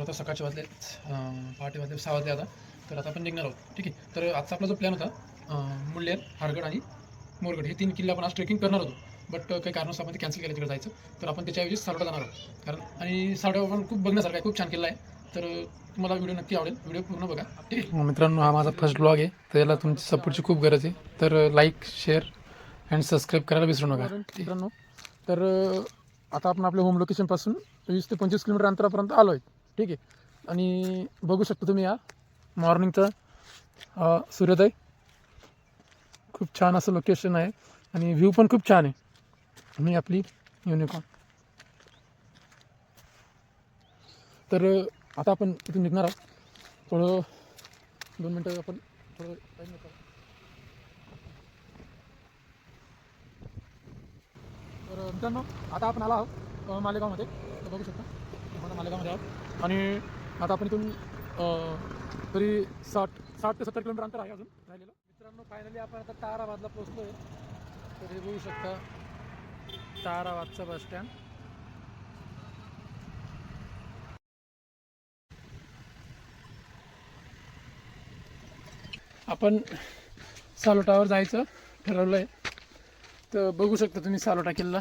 आता सकाळचे वाजले पहाटे वाजले 6 वाजले आता. तर आता आपण निघणार आहोत. ठीक आहे. तर आजचा आपला जो प्लॅन होता मुल्लेर, हारगड आणि मोरगड हे 3 किल्ले आपण आज ट्रेकिंग करणार होतो. बट काही कारणास्तव आपण ते कॅन्सल केलं तिकडे जायचं. तर आपण त्याच्याऐवजी सारोडा जाणार आहोत. कारण आणि सारोडा पण खूप बघण्यासारखं आहे, खूप छान किल्ला आहे. तर तुम्हाला व्हिडिओ नक्की आवडेल. व्हिडिओ पूर्ण बघा. ठीक आहे मित्रांनो, हा माझा फर्स्ट ब्लॉग आहे. तर याला तुमची सपोर्टची खूप गरज आहे. तर लाईक, शेअर अँड सबस्क्राईब करायला विसरू नका मित्रांनो. तर आता आपण आपल्या होम लोकेशनपासून 20 ते 25 किलोमीटर अंतरापर्यंत आलो आहे. ठीक आहे. आणि बघू शकता तुम्ही या मॉर्निंगचा सूर्योदय. खूप छान असं लोकेशन आहे आणि व्ह्यू पण खूप छान आहे. आणि आपली युनिकॉर्न. तर आता आपण इथून निघणार आहोत. थोडं 2 मिनटं आपण थोडं टाईम नका. तर मित्रांनो, आता आपण आलो आहोत मालेगावमध्ये. तर बघू शकता आपण मालेगावमध्ये आहोत. आणि आता आपण इथून तरी 60 ते 70 किलोमीटर अंतर आहे अजून राहिलेलं. मित्रांनो, फायनली आपण आता ताराबादला पोहोचलो आहे. तर हे बघू शकता ताराबादचं बस स्टँड. आपण सालोटावर जायचं ठरवलं आहे. तर बघू शकता तुम्ही सालोटा किल्ला.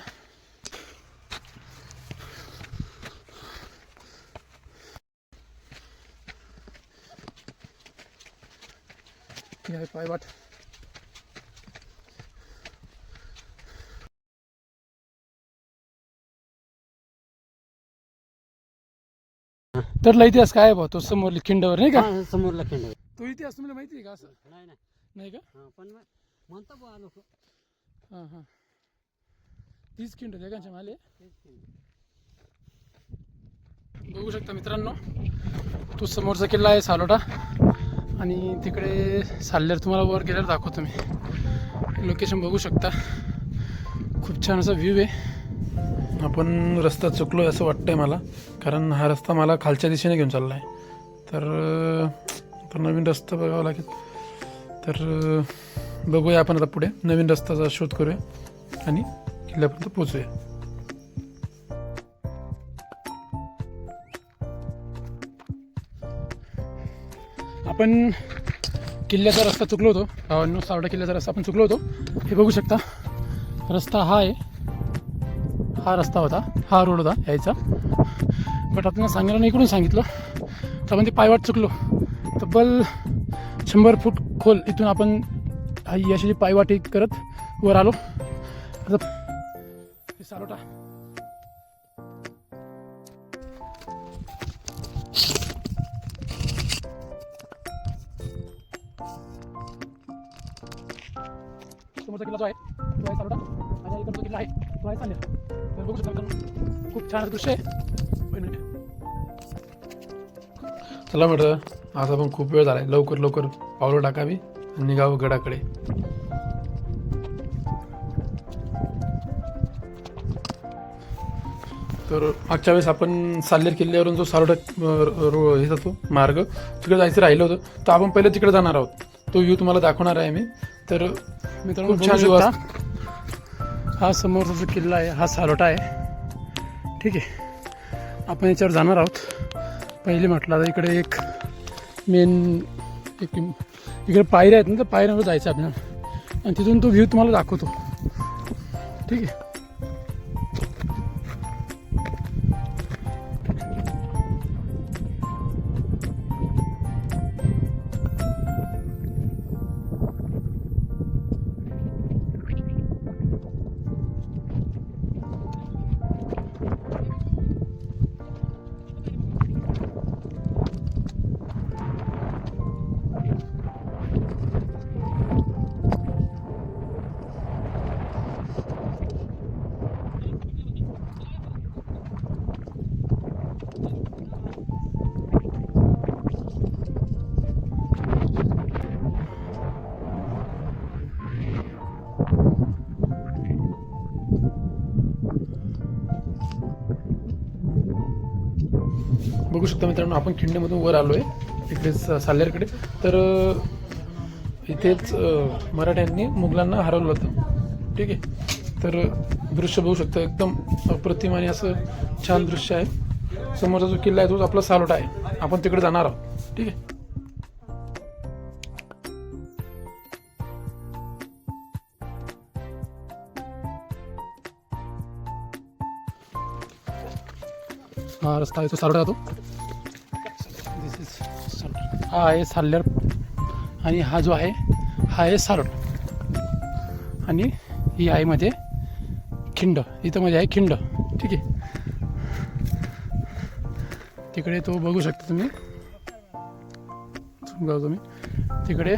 हे आहे पायवाट. तर इतिहास काय आहे भाऊ? तो समोर खिंडावर नाही का? समोरला खिंड. तो इतिहास तुम्हाला माहिती आहे का? असं नाही नाही नाही का? पण म्हणता बुवा लोक हां हां, तीच खिंड जगांच्या माले. बघू शकता मित्रांनो, तो समोरचा किल्ला आहे सालोटा. आणि तिकडे साल्ल्यावर तुम्हाला वर गेल्यावर दाखवतो मी. लोकेशन बघू शकता. खूप छान असा व्ह्यू आहे. आपण रस्ता चुकलो आहे असं वाटतं आहे मला. कारण हा रस्ता मला खालच्या दिशेने घेऊन चालला आहे. तर नवीन रस्ता बघावा लागेल. तर बघूया आपण आता पुढे नवीन रस्त्याचा शोध करूया आणि किल्ल्यापर्यंत पोचूया. आपण किल्ल्याचा रस्ता चुकलो होतो. सारोडा किल्ल्याचा रस्ता आपण चुकलो होतो. हे बघू शकता रस्ता हा आहे. हा रस्ता होता, हा रोड होता यायचा. बट आपण सांगायला नाही, इकडून सांगितलं तर आपण ते पायवाट चुकलो. तब्बल 100 फूट खोल इथून आपण ही अशी पायवाटी करत वर आलो. आता हे सारोटा. समोरचा किल्ला जो आहे तो आहे सारोटा आणि इकडचा किल्ला आहे तो आहे चांदेर. तर बघू शकता मित्रांनो, खूप छान दृश्य आहे. चला म्हटलं, आता पण खूप वेळ झाला आहे. लवकर पावलं टाकावी आणि निघावं गडाकडे. तर मागच्या वेळेस आपण साल्लेर किल्ल्यावरून जो सारोटा हे जातो मार्ग तिकडे जायचं राहिलं होतं. तर आपण पहिले तिकडे जाणार आहोत. तो व्ह्यू तुम्हाला दाखवणार आहे मी. तर मित्रांनो, खूप छान व्ह्यू असतो. हा समोरचा जो किल्ला आहे हा सारोटा आहे. ठीक आहे. आपण याच्यावर जाणार आहोत. पहिले म्हटलं आता इकडे एक मेन इकडे पायऱ्या आहेत ना, तर पायऱ्यावर जायचं आपल्याला आणि तिथून तो व्ह्यू तुम्हाला दाखवतो. ठीक आहे. बघू शकता मित्रांनो, आपण खिंडीमधून वर आलो आहे इकडे साल्लेरकडे. तर इथेच मराठ्यांनी मुघलांना हरवलं होतं. ठीक आहे. तर दृश्य बघू शकता, एकदम अप्रतिम आणि असं छान दृश्य आहे. समोरचा जो किल्ला आहे तोच आपला सालोटा आहे. आपण तिकडे जाणार आहोत. ठीक आहे. हा रस्ता आहे तो सालोटा जातो. दिस इज हा आहे साल्हेर आणि हा जो आहे हा आहे सालोटा आणि ही आहे मध्ये खिंड. इथं मध्ये आहे खिंड. ठीक आहे. तिकडे तो बघू शकता तुम्ही तुम्ही तिकडे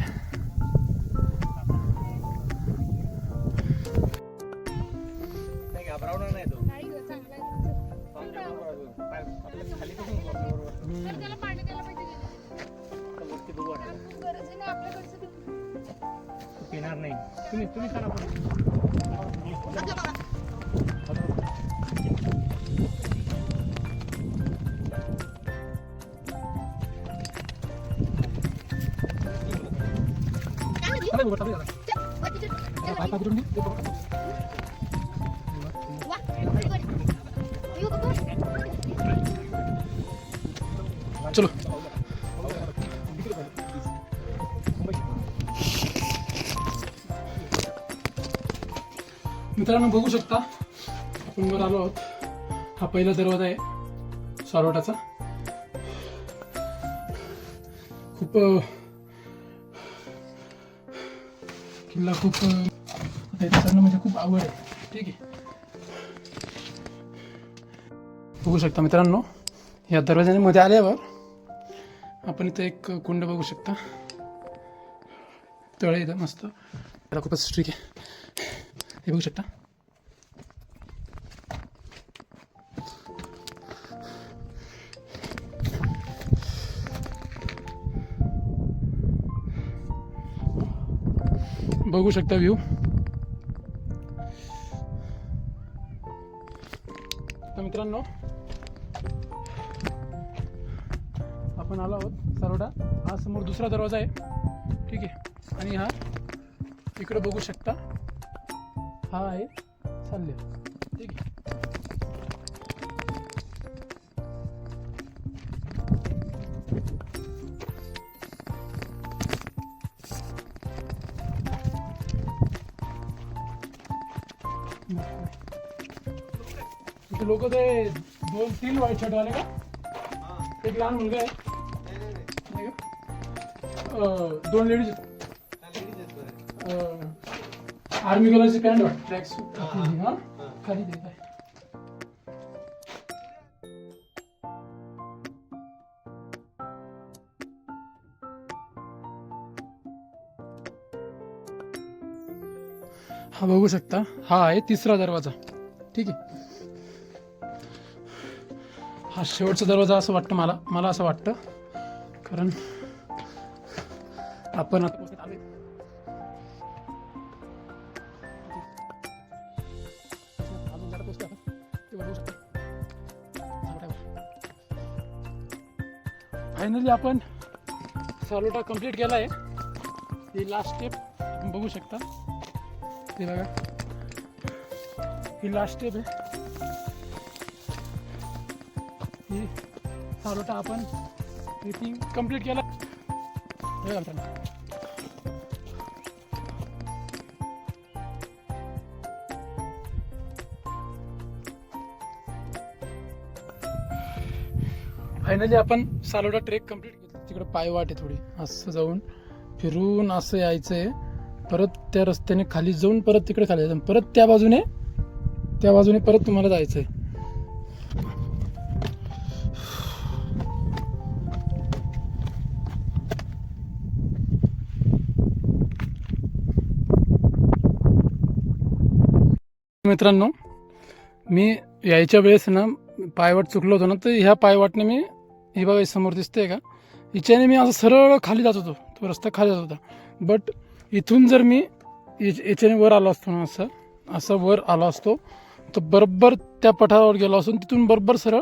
येणार नाही. तुम्ही करा. चलो. मित्रांनो बघू शकता आपण वर आलो आहोत. हा पहिला दरवाजा आहे सालोटाचा. खूप किल्ला खूप चढणं म्हणजे खूप आवड आहे. ठीक आहे. बघू शकता मित्रांनो या दरवाजाच्या मध्ये आल्यावर आपण इथं एक कुंड बघू शकता. तळ इथं मस्त. त्याला खूपच स्ट्रिक आहे. हे बघू शकता. बघू शकता व्ह्यू. तर मित्रांनो आपण आलो आहोत सालोटा. हा समोर दुसरा दरवाजा आहे. ठीक आहे. आणि हा इकडे बघू शकता हा आहे साल्हेर. ठीक आहे. इथे लोक ते 2-3 व्हाईट शर्ट वाले का? एक लहान मुलगा आहे. नाही का? 2 लेडीज आर्मी कलरची पॅन्ट वाटत ट्रॅक सूट हा खाली देत आहे. हा बघू शकता हा आहे तिसरा दरवाजा. ठीक आहे. हा शेवटचा दरवाजा असं वाटतं मला असं वाटतं. कारण आपण आता फायनली आपण सालोटा कंप्लीट केला आहे. ही लास्ट स्टेप आपण बघू शकता. हे बघा ही लास्ट स्टेप आहे. ही सालोटा आपण ट्रेकिंग कंप्लीट केला. फायनली आपण सालोटा ट्रेक कंप्लीट केला. तिकडे पायवाट आहे थोडी. असं जाऊन फिरून असं यायचं आहे. परत त्या रस्त्याने खाली जाऊन परत तिकडे खाली जायचं. परत त्या बाजूने परत तुम्हाला जायचं आहे. मित्रांनो मी यायच्या वेळेस ना पायवाट चुकलो होतो ना. तर ह्या पायवाटने मी ही बघा समोर दिसते का हिच्याने मी असं सरळ खाली जात होतो. तो रस्ता खाली जात होता. बट इथून जर मी याच्याने वर आलो असतो ना असं वर आलो असतो तर बरोबर त्या पठारावर गेलो असतो. तिथून बरोबर सरळ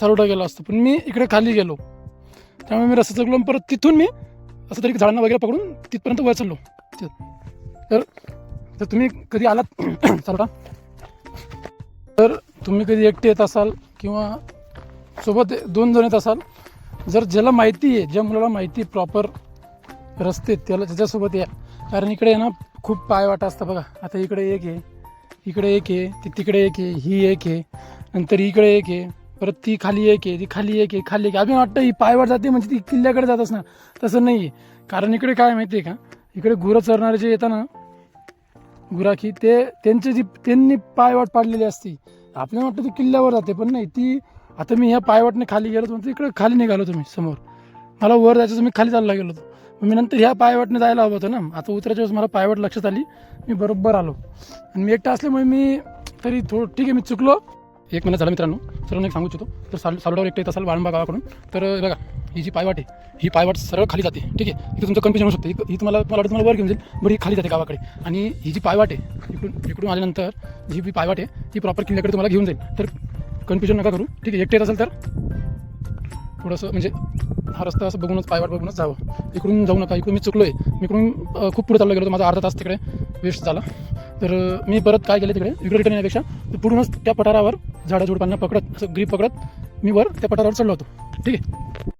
सालोटा गेलो असतो. पण मी इकडे खाली गेलो त्यामुळे मी रस्ता चुकलो. परत तिथून मी असं तरी झाडांना वगैरे पकडून तिथपर्यंत वर चाललो. तर तुम्ही कधी आलात सालोटा तर तुम्ही कधी एकटे येत असाल किंवा सोबत 2 जण येत असाल. जर ज्याला माहिती आहे, ज्या मुलाला माहिती आहे प्रॉपर रस्ते त्याला त्याच्यासोबत या. कारण इकडे आहे ना खूप पायवाटा असतं बघा. आता इकडे एक आहे, इकडे एक आहे, तिकडे एक आहे, ही एक आहे, नंतर इकडे एक आहे, परत ती खाली एक आहे, ती खाली एक आहे, खाली एक. अजून वाटतं ही पायवाट जाते म्हणजे ती किल्ल्याकडे जात असणार. तसं नाही आहे. कारण इकडे काय माहिती आहे का, इकडे गुरं चरणारे जे येतात ना गुराखी, ते त्यांनी पायवाट पाडलेली असती. आपल्याला वाटतं ती किल्ल्यावर जाते पण नाही. ती आता मी ह्या पायवाटने खाली गेलो होतो, इकडे खाली निघालो तुम्ही समोर. मला वर जायचं मी खाली चालला गेलो होतो. मग मी नंतर ह्या पायवाटने जायला हवं होतं ना. आता उतरायच्या वेळेस मला पायवाट लक्षात आली, मी बरोबर आलो. आणि मी एकटा असल्यामुळे मी तरी ठीक आहे मी चुकलो. 1 महिना झाला मित्रांनो. सर्वांना एक सांगू इच्छितो, तर सालोडावर एकटं येत असाल वाळंबा गावाकडून, तर बघा ही जी पायवाट आहे, ही पायवाट सरळ खाली जाते. ठीक आहे, इथं तुमचं कन्फ्युजन होऊ शकतं. ही मला वाटतं तुम्हाला वर घेऊन जाईल, बरं ही खाली जाते गावाकडे. आणि ही जी पायवाट आहे इकडून आल्यानंतर जी पायवाट आहे ती प्रॉपर किल्ल्याकडे तुम्हाला घेऊन जाईल. तर कन्फ्युजन नका करू. ठीक आहे, एकटे येत असेल तर थोडंसं म्हणजे हा रस्ता असं बघूनच पायवाट बघूनच जावं. इकडून जाऊ नका. इकडून मी चुकलो आहे. मी इकडून खूप पुढे चाललो गेलो होतो. माझा अर्धा तास तिकडे वेस्ट झाला. तर मी परत काय केलं, इकडे रिटर्न येण्यापेक्षा पुढूनच त्या पठारावर झाडाझुडपांना पकडत असं ग्रीप पकडत मी वर त्या पठारावर चढलो होतो. ठीक आहे.